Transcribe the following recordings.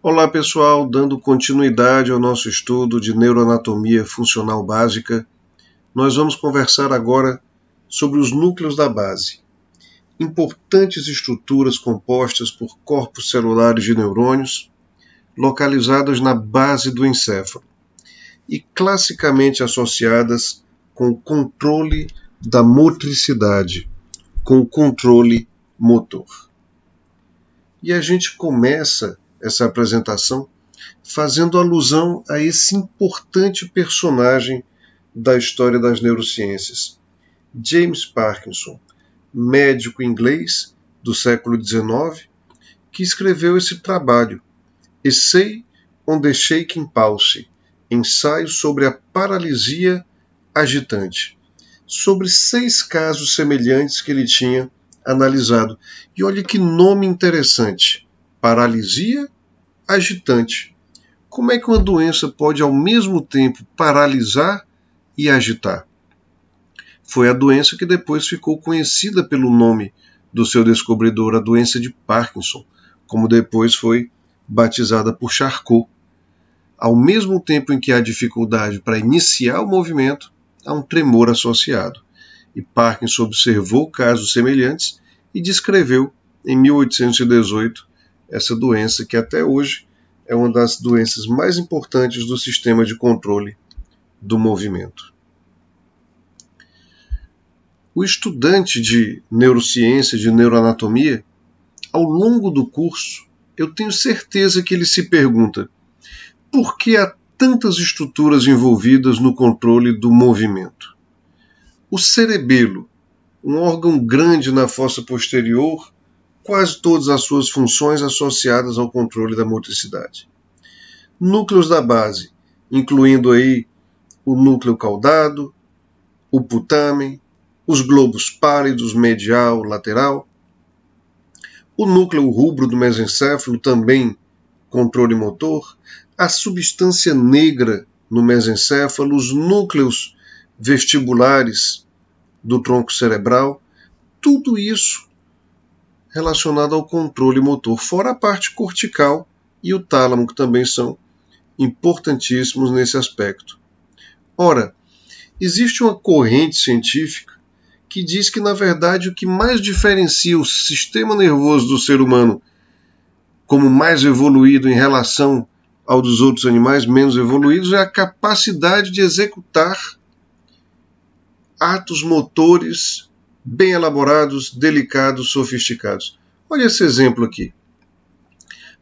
Olá pessoal, dando continuidade ao nosso estudo de neuroanatomia funcional básica, nós vamos conversar agora sobre os núcleos da base, importantes estruturas compostas por corpos celulares de neurônios, localizadas na base do encéfalo e classicamente associadas com o controle da motricidade, com o controle motor. E a gente começa essa apresentação fazendo alusão a esse importante personagem da história das neurociências, James Parkinson, médico inglês do século XIX, que escreveu esse trabalho, Essay on the Shaking Palsy, ensaio sobre a paralisia agitante, sobre 6 casos semelhantes que ele tinha analisado. E olha que nome interessante, paralisia agitante. Como é que uma doença pode ao mesmo tempo paralisar e agitar? Foi a doença que depois ficou conhecida pelo nome do seu descobridor, a doença de Parkinson, como depois foi batizada por Charcot. Ao mesmo tempo em que há dificuldade para iniciar o movimento, há um tremor associado. E Parkinson observou casos semelhantes e descreveu, em 1818, essa doença que até hoje é uma das doenças mais importantes do sistema de controle do movimento. O estudante de neurociência, de neuroanatomia, ao longo do curso, eu tenho certeza que ele se pergunta: por que há tantas estruturas envolvidas no controle do movimento? O cerebelo, um órgão grande na fossa posterior, quase todas as suas funções associadas ao controle da motricidade. Núcleos da base, incluindo aí o núcleo caudado, o putamen, os globos pálidos medial, lateral, o núcleo rubro do mesencéfalo, também controle motor, a substância negra no mesencéfalo, os núcleos vestibulares do tronco cerebral, tudo isso relacionado ao controle motor, fora a parte cortical e o tálamo, que também são importantíssimos nesse aspecto. Ora, existe uma corrente científica que diz que, na verdade, o que mais diferencia o sistema nervoso do ser humano como mais evoluído em relação ao dos outros animais menos evoluídos é a capacidade de executar atos motores bem elaborados, delicados, sofisticados. Olha esse exemplo aqui.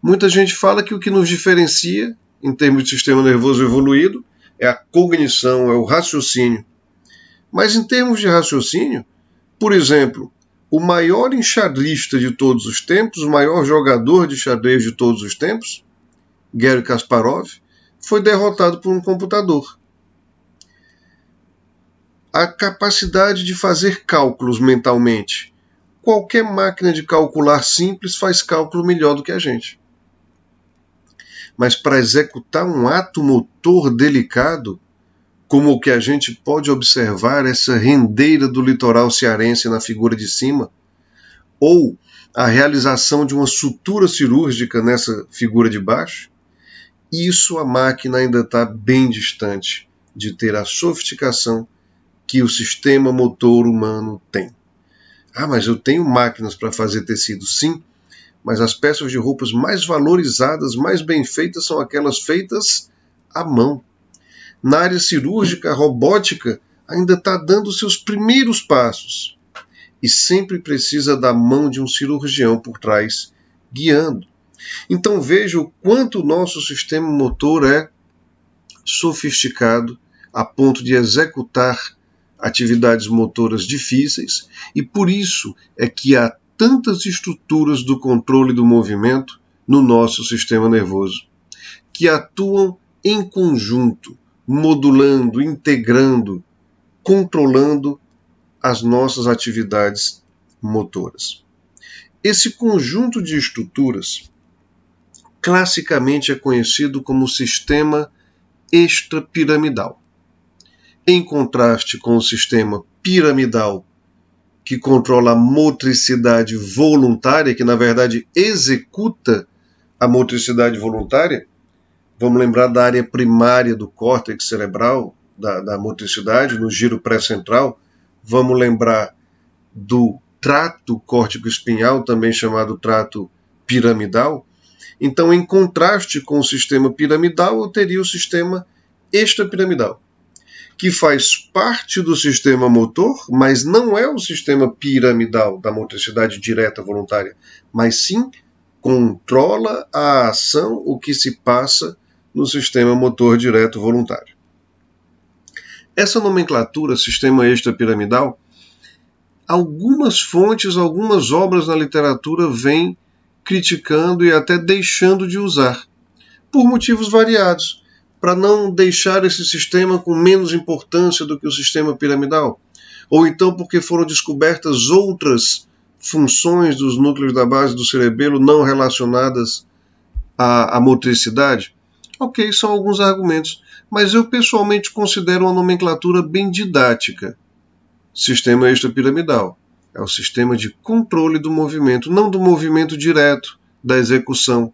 Muita gente fala que o que nos diferencia, em termos de sistema nervoso evoluído, é a cognição, é o raciocínio. Mas em termos de raciocínio, por exemplo, o maior enxadrista de todos os tempos, o maior jogador de xadrez de todos os tempos, Garry Kasparov, foi derrotado por um computador. A capacidade de fazer cálculos mentalmente. Qualquer máquina de calcular simples faz cálculo melhor do que a gente. Mas para executar um ato motor delicado, como o que a gente pode observar, essa rendeira do litoral cearense na figura de cima, ou a realização de uma sutura cirúrgica nessa figura de baixo, isso a máquina ainda está bem distante de ter a sofisticação que o sistema motor humano tem. Ah, mas eu tenho máquinas para fazer tecido, sim, mas as peças de roupas mais valorizadas, mais bem feitas, são aquelas feitas à mão. Na área cirúrgica, a robótica ainda está dando seus primeiros passos e sempre precisa da mão de um cirurgião por trás, guiando. Então veja o quanto o nosso sistema motor é sofisticado a ponto de executar atividades motoras difíceis, e por isso é que há tantas estruturas do controle do movimento no nosso sistema nervoso, que atuam em conjunto, modulando, integrando, controlando as nossas atividades motoras. Esse conjunto de estruturas classicamente é conhecido como sistema extrapiramidal. Em contraste com o sistema piramidal, que controla a motricidade voluntária, que na verdade executa a motricidade voluntária, vamos lembrar da área primária do córtex cerebral, da motricidade, no giro pré-central, vamos lembrar do trato córtico-espinhal, também chamado trato piramidal. Então, em contraste com o sistema piramidal, eu teria o sistema extrapiramidal, que faz parte do sistema motor, mas não é o sistema piramidal da motricidade direta voluntária, mas sim controla a ação, o que se passa no sistema motor direto voluntário. Essa nomenclatura, sistema extrapiramidal, algumas fontes, algumas obras na literatura vêm criticando e até deixando de usar, por motivos variados, para não deixar esse sistema com menos importância do que o sistema piramidal, ou então porque foram descobertas outras funções dos núcleos da base do cerebelo não relacionadas à motricidade. Ok, são alguns argumentos, mas eu pessoalmente considero uma nomenclatura bem didática. Sistema extrapiramidal é o sistema de controle do movimento, não do movimento direto da execução.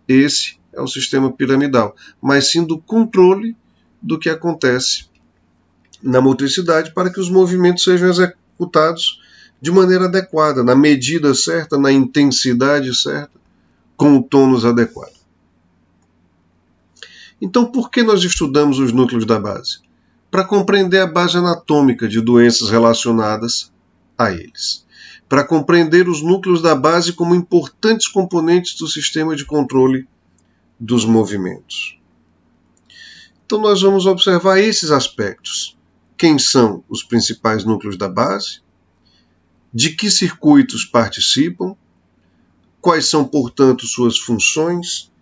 Esse é o sistema piramidal, mas sim do controle do que acontece na motricidade para que os movimentos sejam executados de maneira adequada, na medida certa, na intensidade certa, com o tônus adequado. Então, por que nós estudamos os núcleos da base? Para compreender a base anatômica de doenças relacionadas a eles. Para compreender os núcleos da base como importantes componentes do sistema de controle dos movimentos. Então, nós vamos observar esses aspectos. Quem são os principais núcleos da base? De que circuitos participam? Quais são, portanto, suas funções?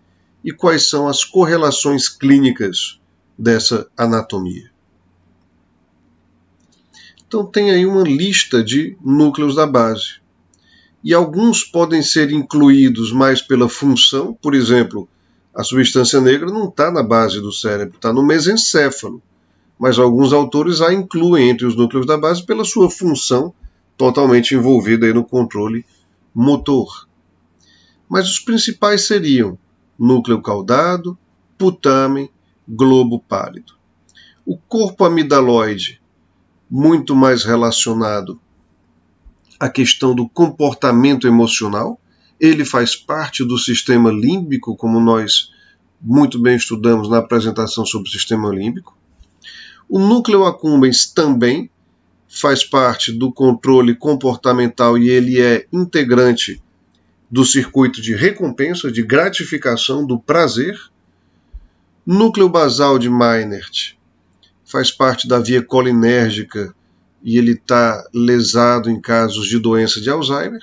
E quais são as correlações clínicas dessa anatomia? Então tem aí uma lista de núcleos da base. E alguns podem ser incluídos mais pela função, por exemplo, a substância negra não está na base do cérebro, está no mesencéfalo. Mas alguns autores a incluem entre os núcleos da base pela sua função totalmente envolvida aí no controle motor. Mas os principais seriam núcleo caudado, putamen, globo pálido. O corpo amidaloide, muito mais relacionado à questão do comportamento emocional, ele faz parte do sistema límbico, como nós muito bem estudamos na apresentação sobre o sistema límbico. O núcleo accumbens também faz parte do controle comportamental e ele é integrante do circuito de recompensa, de gratificação, do prazer. Núcleo basal de Meynert faz parte da via colinérgica e ele está lesado em casos de doença de Alzheimer.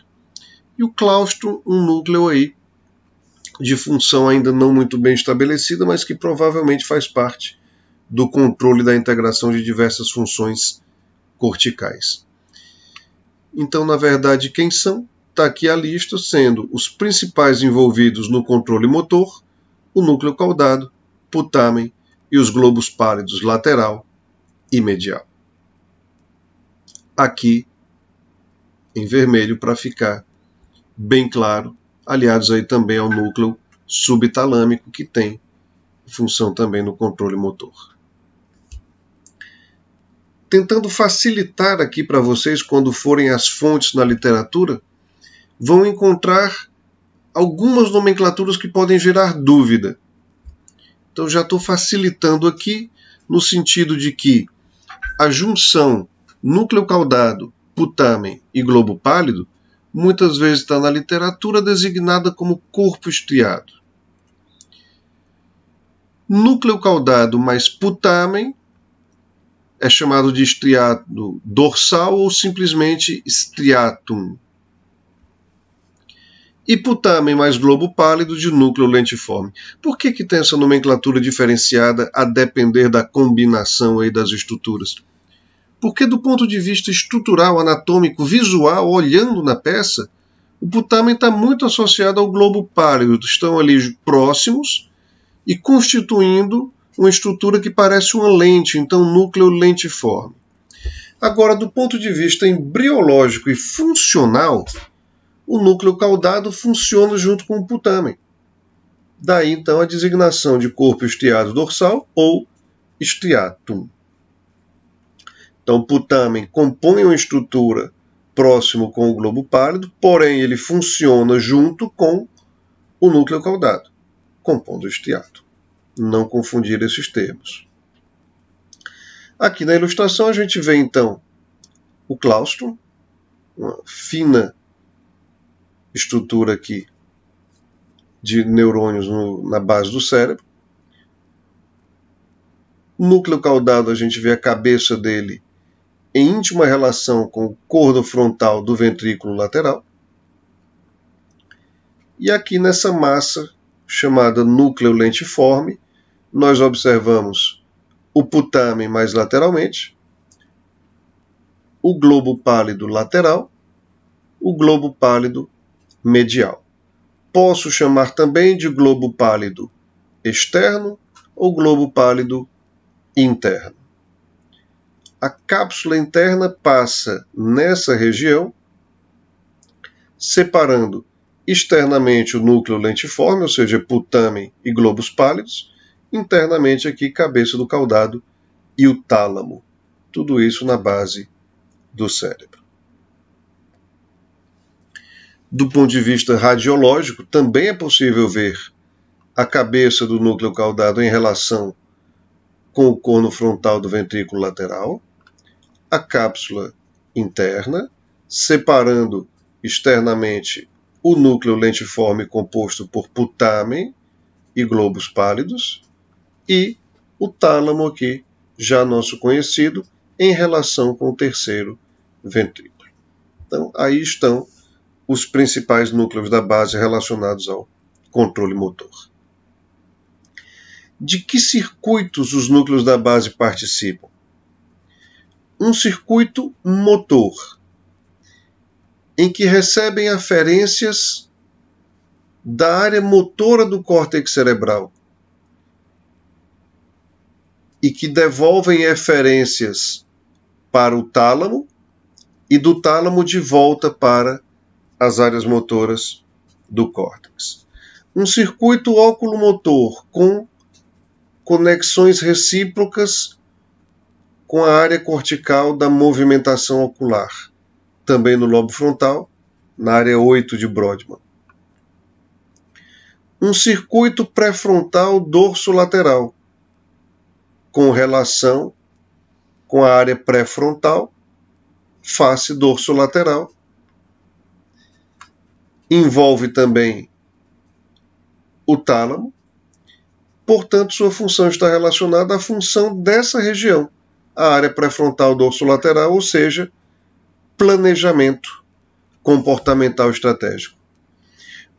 E o claustro, um núcleo aí de função ainda não muito bem estabelecida, mas que provavelmente faz parte do controle da integração de diversas funções corticais. Então, na verdade, quem são? Está aqui a lista, sendo os principais envolvidos no controle motor, o núcleo caudado, putamen e os globos pálidos lateral e medial. Aqui, em vermelho, para ficar bem claro, aliados aí também ao núcleo subtalâmico, que tem função também no controle motor. Tentando facilitar aqui para vocês, quando forem as fontes na literatura, vão encontrar algumas nomenclaturas que podem gerar dúvida. Então já estou facilitando aqui, no sentido de que a junção núcleo caudado, putamen e globo pálido, muitas vezes está na literatura designada como corpo estriado. Núcleo caudado mais putamen é chamado de estriado dorsal ou simplesmente striatum. E putamen mais globo pálido de núcleo lentiforme. Por que tem essa nomenclatura diferenciada a depender da combinação aí das estruturas? Porque do ponto de vista estrutural, anatômico, visual, olhando na peça, o putamen está muito associado ao globo pálido. Estão ali próximos e constituindo uma estrutura que parece uma lente, então núcleo lentiforme. Agora, do ponto de vista embriológico e funcional, o núcleo caudado funciona junto com o putamen. Daí, então, a designação de corpo estriado dorsal ou striatum. Então, o putamen compõe uma estrutura próximo com o globo pálido, porém ele funciona junto com o núcleo caudado, compondo o striatum. Não confundir esses termos. Aqui na ilustração a gente vê, então, o claustrum, uma fina estrutura aqui de neurônios na base do cérebro. O núcleo caudado, a gente vê a cabeça dele em íntima relação com o corno frontal do ventrículo lateral. E aqui nessa massa, chamada núcleo lentiforme, nós observamos o putamen mais lateralmente, o globo pálido lateral, o globo pálido medial. Posso chamar também de globo pálido externo ou globo pálido interno. A cápsula interna passa nessa região, separando externamente o núcleo lentiforme, ou seja, putamen e globos pálidos, internamente aqui cabeça do caudado e o tálamo. Tudo isso na base do cérebro. Do ponto de vista radiológico, também é possível ver a cabeça do núcleo caudado em relação com o corno frontal do ventrículo lateral, a cápsula interna, separando externamente o núcleo lentiforme composto por putamen e globos pálidos, e o tálamo aqui, já nosso conhecido, em relação com o terceiro ventrículo. Então, aí estão os principais núcleos da base relacionados ao controle motor. De que circuitos os núcleos da base participam? Um circuito motor, em que recebem aferências da área motora do córtex cerebral e que devolvem eferências para o tálamo e do tálamo de volta para as áreas motoras do córtex. Um circuito oculomotor com conexões recíprocas com a área cortical da movimentação ocular, também no lobo frontal, na área 8 de Brodmann. Um circuito pré-frontal dorsolateral, com relação com a área pré-frontal, face dorsolateral. Envolve também o tálamo, portanto, sua função está relacionada à função dessa região, a área pré-frontal dorsolateral, ou seja, planejamento comportamental estratégico.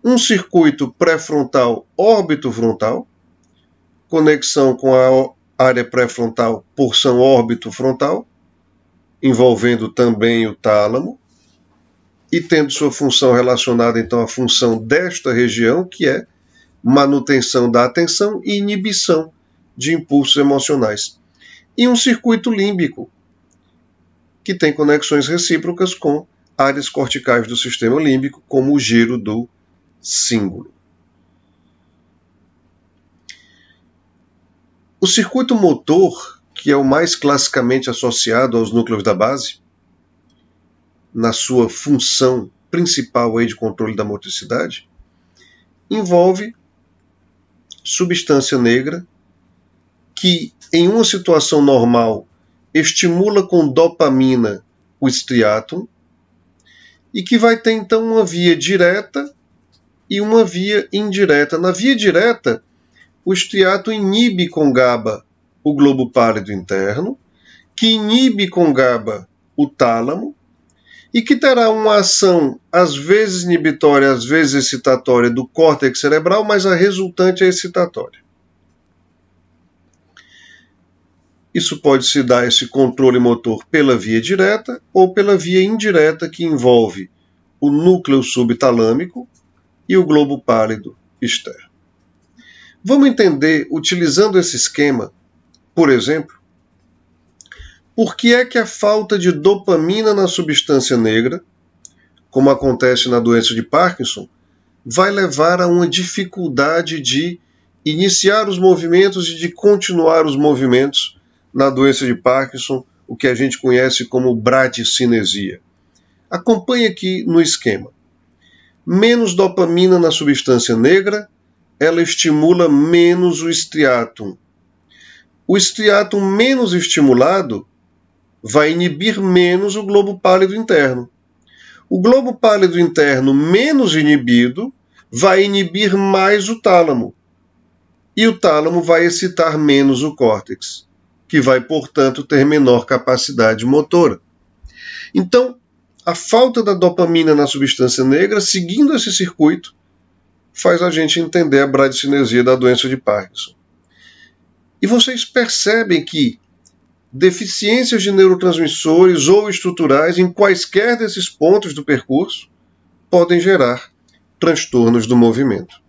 Um circuito pré-frontal órbito-frontal, conexão com a área pré-frontal, porção órbito-frontal, envolvendo também o tálamo, e tendo sua função relacionada, então, à função desta região, que é manutenção da atenção e inibição de impulsos emocionais. E um circuito límbico, que tem conexões recíprocas com áreas corticais do sistema límbico, como o giro do cíngulo. O circuito motor, que é o mais classicamente associado aos núcleos da base, na sua função principal aí de controle da motricidade, envolve substância negra que, em uma situação normal, estimula com dopamina o striatum e que vai ter, então, uma via direta e uma via indireta. Na via direta, o striatum inibe com GABA o globo pálido interno, que inibe com GABA o tálamo, e que terá uma ação, às vezes inibitória, às vezes excitatória, do córtex cerebral, mas a resultante é excitatória. Isso pode se dar esse controle motor pela via direta ou pela via indireta, que envolve o núcleo subtalâmico e o globo pálido externo. Vamos entender, utilizando esse esquema, por exemplo, por que é que a falta de dopamina na substância negra, como acontece na doença de Parkinson, vai levar a uma dificuldade de iniciar os movimentos e de continuar os movimentos na doença de Parkinson, o que a gente conhece como bradicinesia. Acompanhe aqui no esquema. Menos dopamina na substância negra, ela estimula menos o striatum. O striatum menos estimulado vai inibir menos o globo pálido interno. O globo pálido interno menos inibido vai inibir mais o tálamo. E o tálamo vai excitar menos o córtex, que vai, portanto, ter menor capacidade motora. Então, a falta da dopamina na substância negra, seguindo esse circuito, faz a gente entender a bradicinesia da doença de Parkinson. E vocês percebem que deficiências de neurotransmissores ou estruturais em quaisquer desses pontos do percurso podem gerar transtornos do movimento.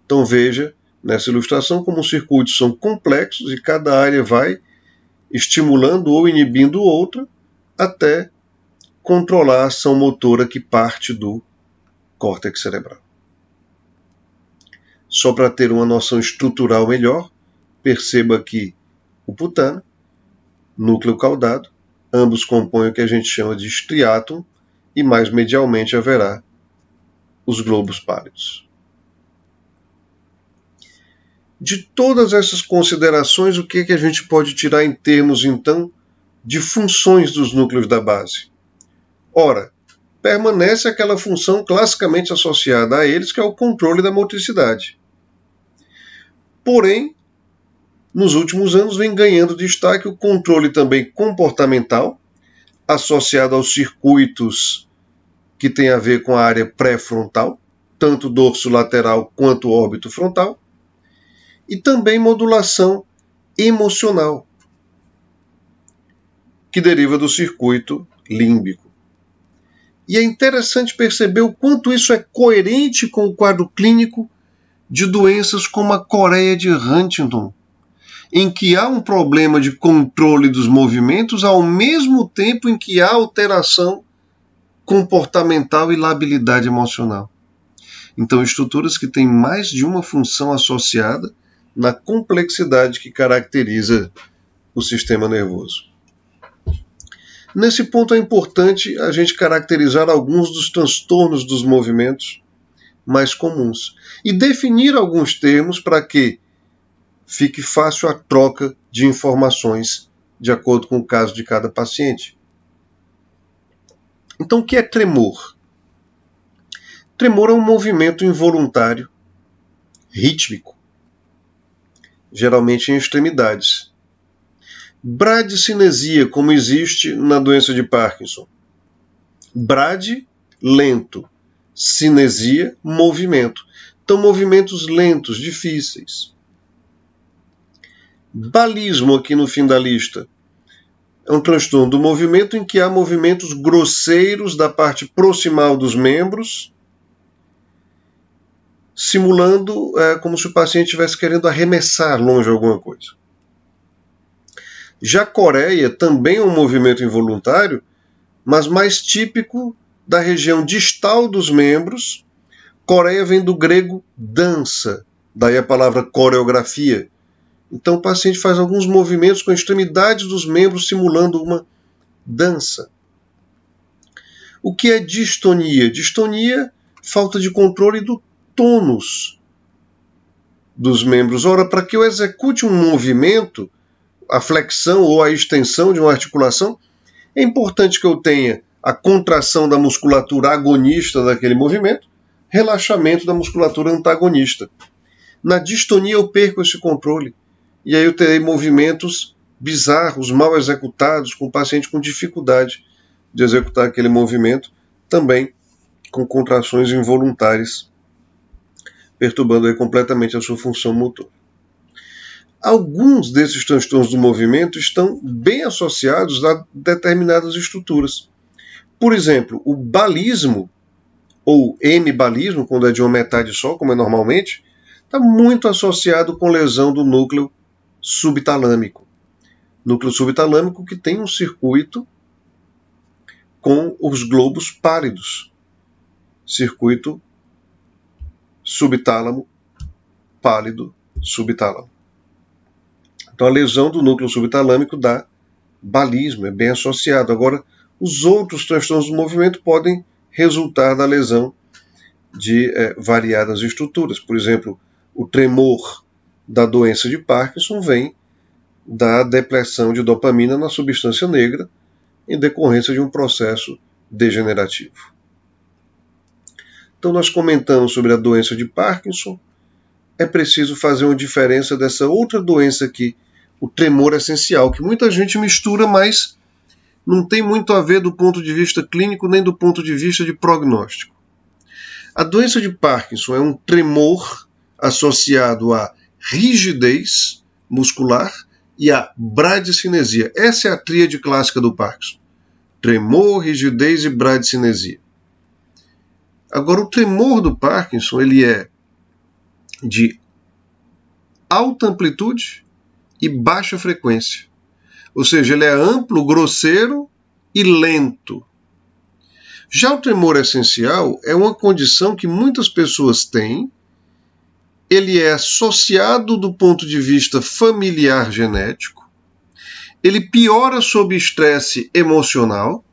Então veja nessa ilustração como os circuitos são complexos e cada área vai estimulando ou inibindo outra até controlar a ação motora que parte do córtex cerebral. Só para ter uma noção estrutural melhor, perceba que o putano, núcleo caudado, ambos compõem o que a gente chama de striatum e mais medialmente haverá os globos pálidos. De todas essas considerações, o que a gente pode tirar em termos, então, de funções dos núcleos da base? Ora, permanece aquela função classicamente associada a eles, que é o controle da motricidade. Porém, nos últimos anos vem ganhando destaque o controle também comportamental, associado aos circuitos que têm a ver com a área pré-frontal, tanto dorso lateral quanto órbito frontal, e também modulação emocional, que deriva do circuito límbico. E é interessante perceber o quanto isso é coerente com o quadro clínico de doenças como a coreia de Huntington, em que há um problema de controle dos movimentos ao mesmo tempo em que há alteração comportamental e labilidade emocional. Então, estruturas que têm mais de uma função associada na complexidade que caracteriza o sistema nervoso. Nesse ponto é importante a gente caracterizar alguns dos transtornos dos movimentos mais comuns e definir alguns termos para que fique fácil a troca de informações de acordo com o caso de cada paciente. Então, o que é tremor? Tremor é um movimento involuntário, rítmico, geralmente em extremidades. Bradicinesia, como existe na doença de Parkinson. Brad, lento. Cinesia, movimento. Então, movimentos lentos, difíceis. Balismo, aqui no fim da lista. É um transtorno do movimento em que há movimentos grosseiros da parte proximal dos membros, simulando como se o paciente estivesse querendo arremessar longe alguma coisa. Já coreia também é um movimento involuntário, mas mais típico da região distal dos membros. Coreia vem do grego dança, daí a palavra coreografia. Então o paciente faz alguns movimentos com extremidades dos membros simulando uma dança. O que é distonia? Distonia, falta de controle do tônus dos membros. Ora, para que eu execute um movimento, a flexão ou a extensão de uma articulação, é importante que eu tenha a contração da musculatura agonista daquele movimento, relaxamento da musculatura antagonista. Na distonia eu perco esse controle, e aí eu terei movimentos bizarros, mal executados, com o paciente com dificuldade de executar aquele movimento, também com contrações involuntárias, perturbando aí completamente a sua função motora. Alguns desses transtornos do movimento estão bem associados a determinadas estruturas. Por exemplo, o balismo, ou hemibalismo, quando é de uma metade só, como é normalmente, está muito associado com lesão do núcleo subtalâmico. Núcleo subtalâmico que tem um circuito com os globos pálidos. circuito subtálamo, pálido, subtálamo. Então a lesão do núcleo subtalâmico dá balismo, é bem associado. Agora, os outros transtornos do movimento podem resultar da lesão de variadas estruturas. Por exemplo, o tremor da doença de Parkinson vem da depressão de dopamina na substância negra em decorrência de um processo degenerativo. Então nós comentamos sobre a doença de Parkinson. É preciso fazer uma diferença dessa outra doença aqui, o tremor essencial, que muita gente mistura, mas não tem muito a ver do ponto de vista clínico nem do ponto de vista de prognóstico. A doença de Parkinson é um tremor associado à rigidez muscular e à bradicinesia. Essa é a tríade clássica do Parkinson. Tremor, rigidez e bradicinesia. Agora, o tremor do Parkinson ele é de alta amplitude e baixa frequência. Ou seja, ele é amplo, grosseiro e lento. Já o tremor essencial é uma condição que muitas pessoas têm. Ele é associado do ponto de vista familiar genético. Ele piora sob estresse emocional.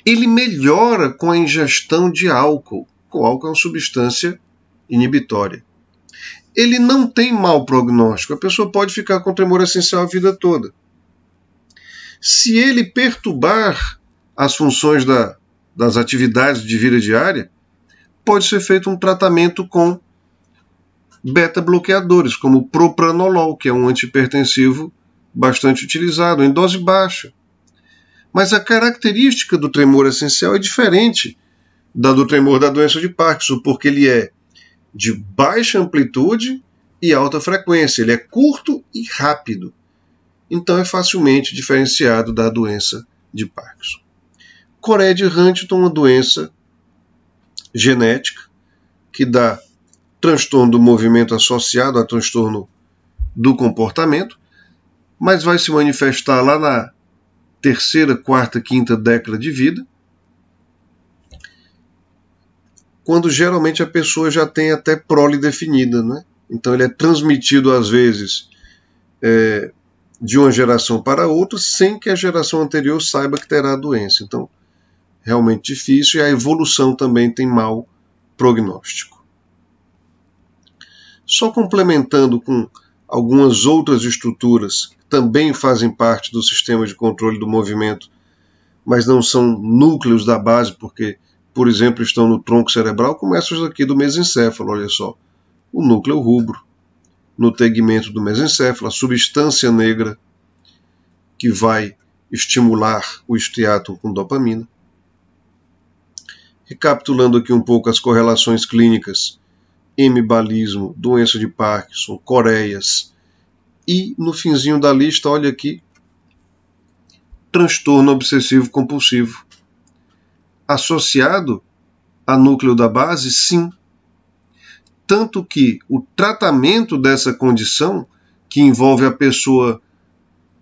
Ele melhora com a ingestão de álcool. O álcool é uma substância inibitória. Ele não tem mau prognóstico. A pessoa pode ficar com tremor essencial a vida toda. Se ele perturbar as funções das atividades de vida diária, pode ser feito um tratamento com beta-bloqueadores, como o propranolol, que é um antihipertensivo bastante utilizado, em dose baixa. Mas a característica do tremor essencial é diferente da do tremor da doença de Parkinson, porque ele é de baixa amplitude e alta frequência. Ele é curto e rápido. Então é facilmente diferenciado da doença de Parkinson. Coreia de Huntington é uma doença genética que dá transtorno do movimento associado a transtorno do comportamento, mas vai se manifestar lá na terceira, quarta, quinta década de vida, quando geralmente a pessoa já tem até prole definida, né? Então ele é transmitido às vezes de uma geração para outra, sem que a geração anterior saiba que terá a doença. Então, realmente difícil, e a evolução também tem mau prognóstico. Só complementando com algumas outras estruturas que também fazem parte do sistema de controle do movimento, mas não são núcleos da base, porque, por exemplo, estão no tronco cerebral, como essas aqui do mesencéfalo, olha só. O núcleo rubro, no tegmento do mesencéfalo, a substância negra que vai estimular o striatum com dopamina. Recapitulando aqui um pouco as correlações clínicas, hemibalismo, doença de Parkinson, coreias, e no finzinho da lista, olha aqui, transtorno obsessivo compulsivo. Associado a núcleo da base, sim. Tanto que o tratamento dessa condição, que envolve a pessoa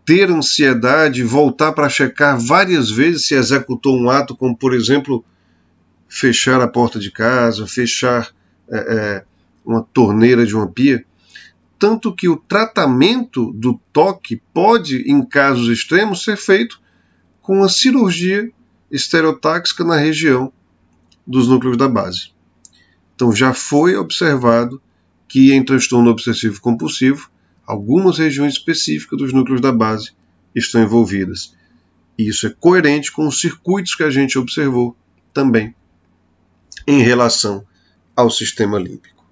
ter ansiedade, voltar para checar várias vezes se executou um ato, como por exemplo, fechar a porta de casa, fechar uma torneira de uma pia, tanto que o tratamento do toque pode, em casos extremos, ser feito com uma cirurgia estereotáxica na região dos núcleos da base. Então já foi observado que em transtorno obsessivo compulsivo, algumas regiões específicas dos núcleos da base estão envolvidas. E isso é coerente com os circuitos que a gente observou também em relação ao sistema límbico.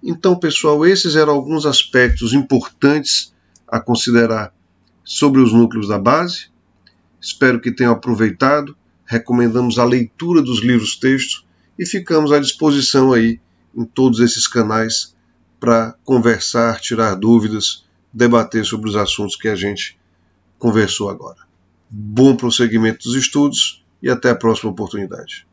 Então, pessoal, esses eram alguns aspectos importantes a considerar sobre os núcleos da base. Espero que tenham aproveitado. Recomendamos a leitura dos livros-textos e ficamos à disposição aí em todos esses canais para conversar, tirar dúvidas, debater sobre os assuntos que a gente conversou agora. Bom prosseguimento dos estudos e até a próxima oportunidade.